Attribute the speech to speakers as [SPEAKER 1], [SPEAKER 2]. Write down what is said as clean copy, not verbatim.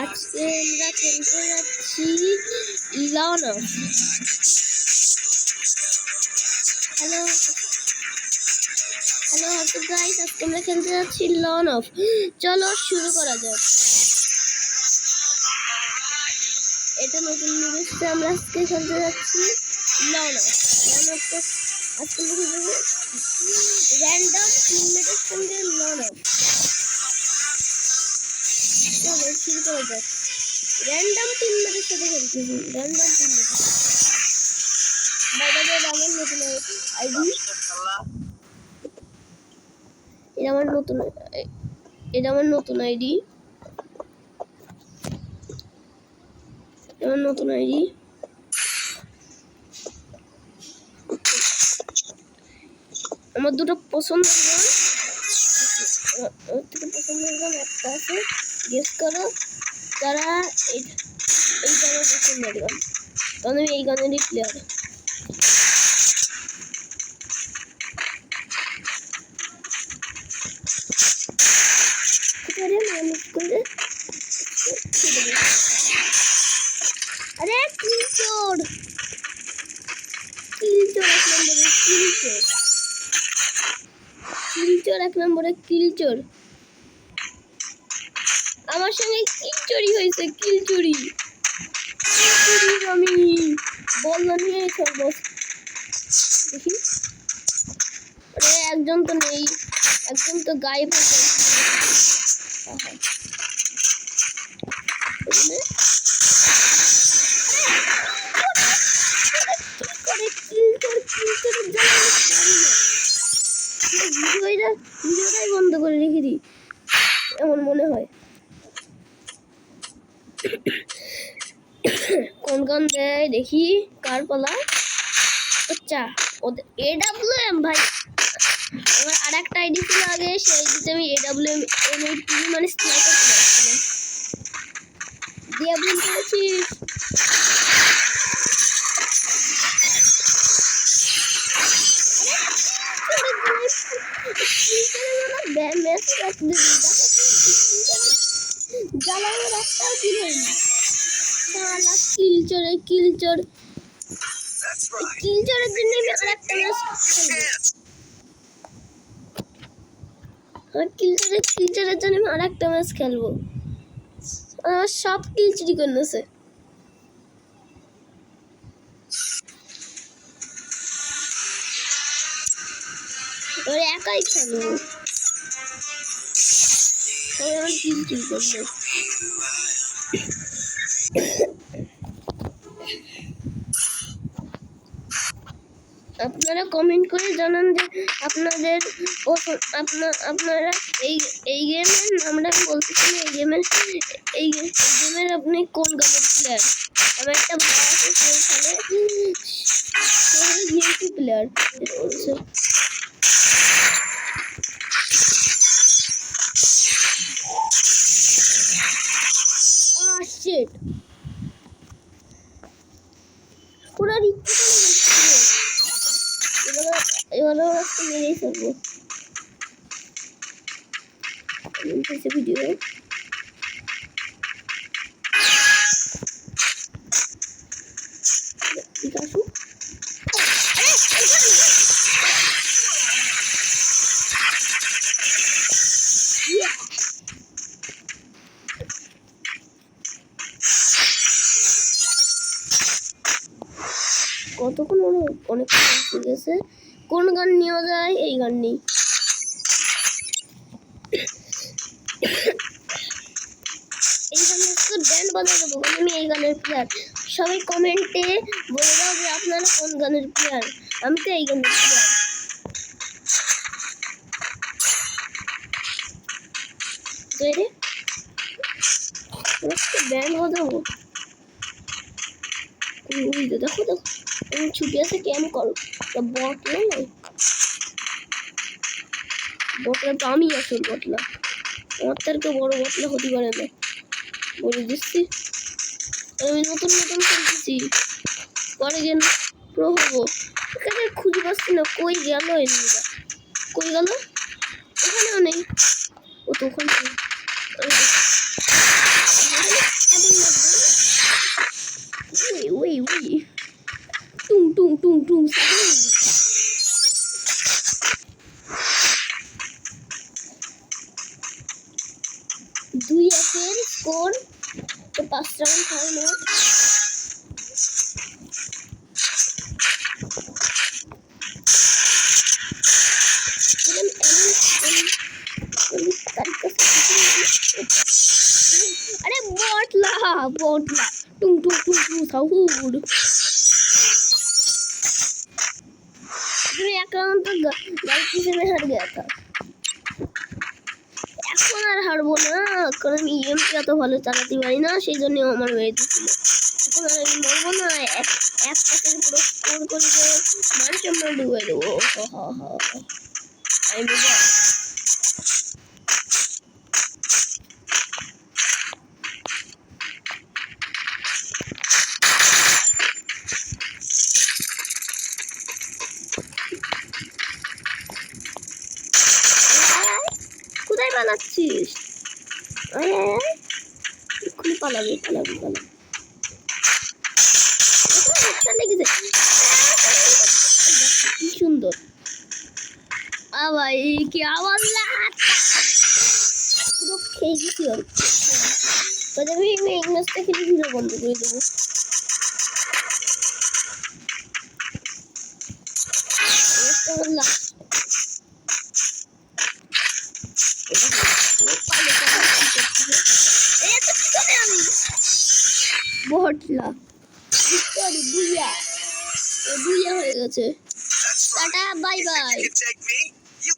[SPEAKER 1] আজকে আমরা খেলতে যাচ্ছি লন অফ। হ্যালো গাইস, আজকে আমরা খেলতে যাচ্ছি লন অফ। চলো শুরু করা যাক। এটা নতুন নিউজে আমরা আজকে খেলতে যাচ্ছি লন অফ। তো আজকে আমরা খেলবো র্যান্ডম টিমমেটের সঙ্গে লন অফ। চলো শুরু করা যাক। র্যান্ডম টিমমেটের সাথে খেলছি। র্যান্ডম টিমমেট বাইরে আমার নতুন আইডি। এটা আমার নতুন আইডি। আমার দুটো পছন্দের গান একটা আছে, গেস করো তারা এই গানের পছন্দের গান। কারণ আমি এই গানেরই প্লেয়ার। আরে কিলচোর এক নম্বরে কিলচোর। আমার সঙ্গে কিলচুরি হয়েছে। কিলচুরি আমি বললো নিয়ে খেলবো। দেখি আরে একজন তো নেই, একজন তো গায়েব হয়ে ভিডিওটাই বন্ধ করে রেখে দিই, এমন মনে হয়। কোন গান দেয় দেখি, কার পালা? আচ্ছা ওদের AWM ভাই। আমার আর একটা আইডি ছিল আগে, সেই আইডিতে আমি AWM মানে স্নাইপার ছিলাম। DWM করেছি। কিলচোরের জন্য আমি আরেকটা ম্যাচ খেলবো। আমার সব কিল চুরি করতেছে। ওরা একাই খেলবো, আমার কিল চুরি করবে। আপনারা কমেন্ট করে জানান যে আপনারা এই গেমের নামটা বলতেছেন। এই গেমের আপনি কোন গানের প্লেয়ার? আমার একটা ভাই আছে, সে প্লেয়ার বলছে। শিট পুরো এবারে মেরেই ফেলবো ভিডিও। ঠিক আছে, কতক্ষণ অনেক গেছে। কোন গান নেওয়া যায়? এই গান নেই। এই গানের তো ব্যান্ড বাজা দেবো, আমি এই গানের প্লেয়ার। সবাই কমেন্টে বলে দাও যে আপনারা কোন গানের প্লেয়ার। আমি তো এই গানের প্লেয়ার। ব্যান্ড বাজাবো। দেখো ছুটি আছে কেন করো বটলা নয়, বটলা তো আমি আসল বটলা। আমার তারকে বড় বটলা হতে পারে না, বলে দিচ্ছি। আমি নতুন খেলতেছি, পরে গেল প্রো হবো। এখানে খুঁজে পাচ্ছি না, কই গেল এমনিটা? কই গেল? এখানেও নেই। ও তো ওখানে স্কোর তো 5 রাউন্ড খেলানো। अरे बोटला बोटला टुंग टुंग टुंग टुंग साहूर एक राउंड तो गलती से मैं हार गया था। এখন আর হারবো না, কারণ ইএমপি এত ভালো চালাতে পারি না, সেই জন্য আমার মেরে দিচ্ছিল। এখন আর আমি মরবো না, এক পাশে পুরো স্কোর করে দিয়ে মান সম্মান ডুবে দেবো। আমি বুঝা কোথায় পালাচ্ছিস? এক্ষুনি পালাবি পালাবি পালাবি লেগেছে। কি সুন্দর আবার কি আওয়াজ পুরো খেয়ে গেছি। আমি ইংলিশটা খেলে ভিডিও বন্ধ করে দেবো। বটলা বুইয়া হয়ে গেছে। Tata bye bye.